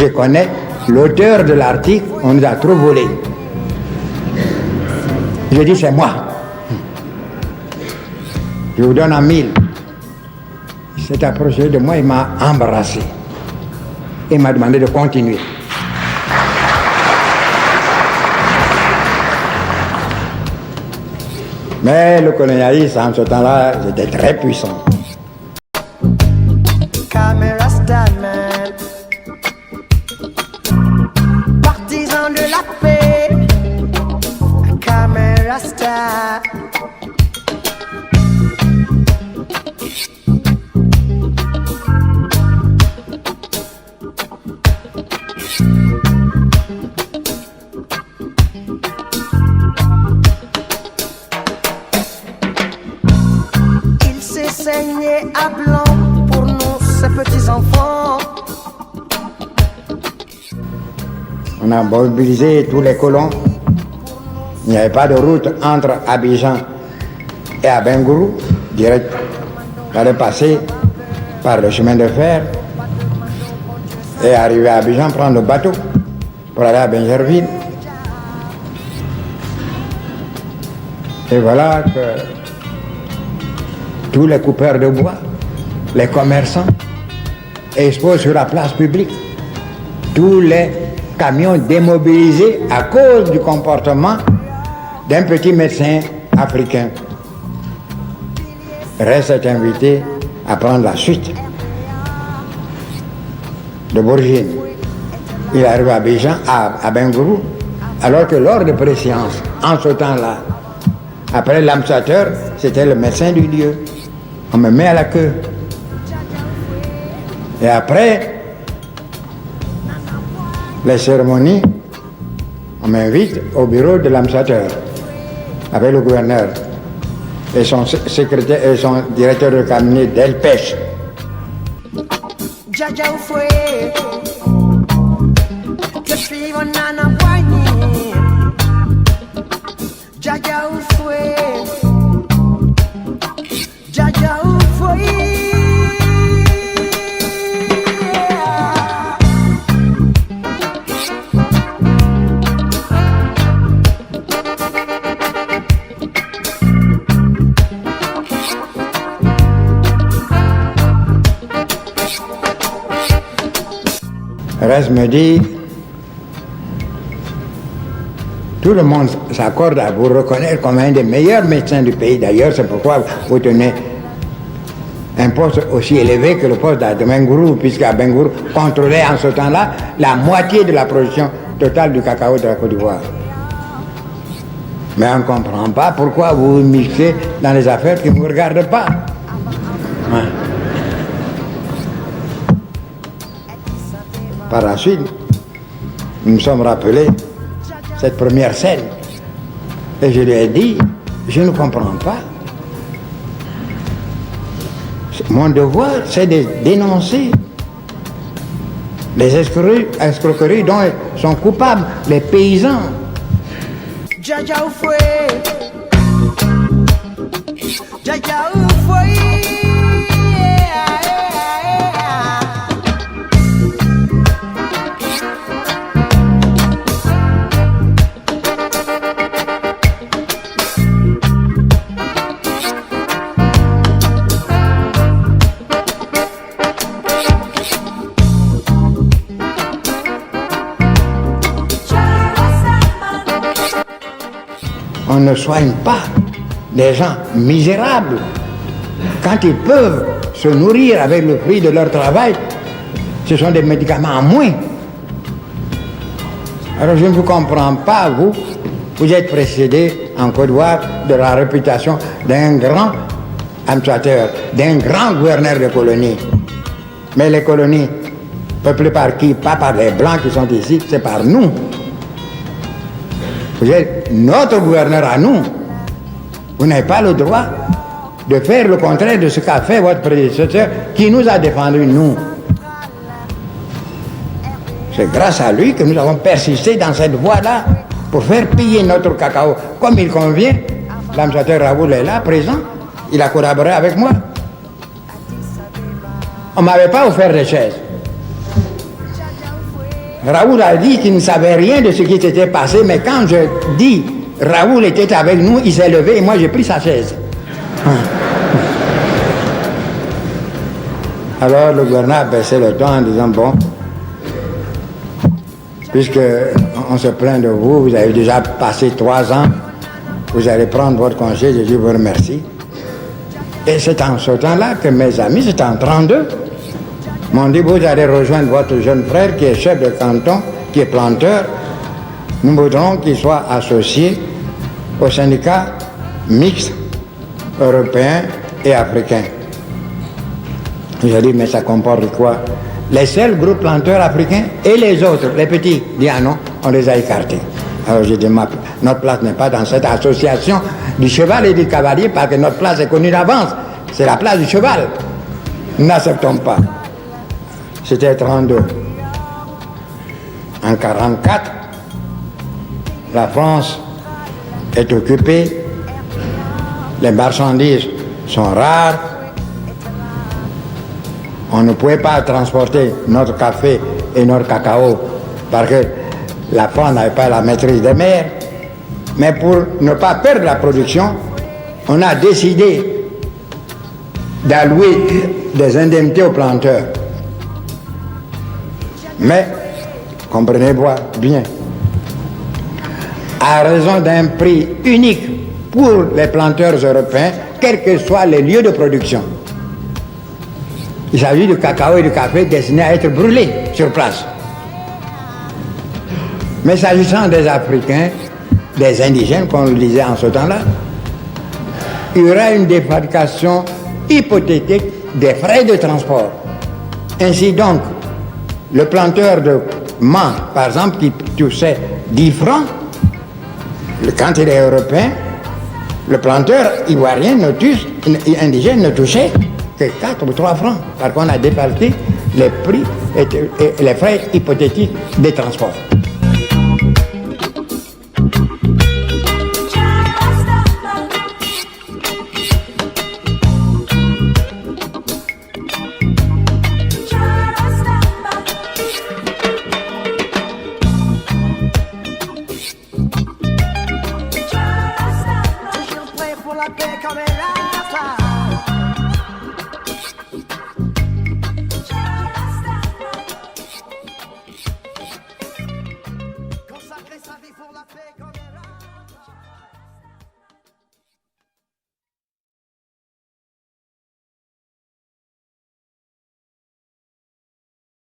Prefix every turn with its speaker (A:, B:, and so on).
A: je connais l'auteur de l'article, on nous a trop volé. Je dis, c'est moi. Je vous donne en 1000. Il s'est approché de moi, il m'a embrassé. Il m'a demandé de continuer. Mais le colonialisme, en ce temps-là, était très puissant.
B: Partisan de la paix, Camerasta. Il s'est saigné à blanc pour nous, ces petits enfants.
A: On a mobilisé tous les colons. Il n'y avait pas de route entre Abidjan et Abengourou, direct. Il fallait passer par le chemin de fer et arriver à Abidjan, prendre le bateau pour aller à Benjerville. Et voilà que tous les coupeurs de bois, les commerçants, exposent sur la place publique tous les camions démobilisés à cause du comportement d'un petit médecin africain. Reste invité à prendre la suite de Bourgine. Il arrive à Abidjan, à Bengourou, alors que lors de préséance, en ce temps-là, après l'ambassadeur, c'était le médecin du lieu. On me met à la queue. Et après les cérémonies, on m'invite au bureau de l'ambassadeur avec le gouverneur et son secrétaire et son directeur de cabinet d'Elpech. Reste me dit, tout le monde s'accorde à vous reconnaître comme un des meilleurs médecins du pays. D'ailleurs, c'est pourquoi vous tenez un poste aussi élevé que le poste d'Abengourou, puisqu'à Bengourou contrôlait en ce temps-là la moitié de la production totale du cacao de la Côte d'Ivoire. Mais on ne comprend pas pourquoi vous vous mixez dans les affaires qui ne vous regardent pas. Ouais. Par la suite, nous nous sommes rappelés cette première scène. Et je lui ai dit, je ne comprends pas. Mon devoir, c'est de dénoncer les escroqueries dont sont coupables les paysans. On ne soigne pas des gens misérables quand ils peuvent se nourrir avec le fruit de leur travail. Ce sont des médicaments en moins. Alors je ne vous comprends pas, vous êtes précédé en Côte d'Ivoire de la réputation d'un grand administrateur, d'un grand gouverneur de colonies. Mais les colonies, peuplées par qui? Pas par les Blancs qui sont ici, c'est par nous. Vous êtes notre gouverneur à nous. Vous n'avez pas le droit de faire le contraire de ce qu'a fait votre prédécesseur qui nous a défendus, nous. C'est grâce à lui que nous avons persisté dans cette voie-là pour faire payer notre cacao comme il convient. L'ambassadeur Raoul est là, présent. Il a collaboré avec moi. On ne m'avait pas offert des chaises. Raoul a dit qu'il ne savait rien de ce qui s'était passé, mais quand je dis Raoul était avec nous, il s'est levé et moi j'ai pris sa chaise. Alors le gouverneur a baissé le ton en disant, bon, puisque on se plaint de vous, vous avez déjà passé 3 ans, vous allez prendre votre congé, je vous remercie. Et c'est en ce temps-là que mes amis, c'était en 1932, m'ont dit, vous allez rejoindre votre jeune frère qui est chef de canton, qui est planteur. Nous voudrons qu'il soit associé au syndicat mixte européen et africain. J'ai dit, mais ça comporte quoi? Les seuls groupes planteurs africains et les autres, les petits, dit ah non, on les a écartés. Alors j'ai dit, notre place n'est pas dans cette association du cheval et du cavalier, parce que notre place est connue d'avance. C'est la place du cheval. Nous n'acceptons pas. C'était 1932. En 1944, la France est occupée, les marchandises sont rares, on ne pouvait pas transporter notre café et notre cacao parce que la France n'avait pas la maîtrise des mers. Mais pour ne pas perdre la production, on a décidé d'allouer des indemnités aux planteurs. Mais, comprenez-vous bien, à raison d'un prix unique pour les planteurs européens, quels que soient les lieux de production. Il s'agit du cacao et du café destinés à être brûlés sur place. Mais s'agissant des Africains, des indigènes, comme on le disait en ce temps-là, il y aura une défalcation hypothétique des frais de transport. Ainsi donc, le planteur de Mans, par exemple, qui touchait 10 francs, quand il est européen, le planteur ivoirien indigène ne touchait que 4 ou 3 francs, parce qu'on a défalqué les prix et les frais hypothétiques des transports.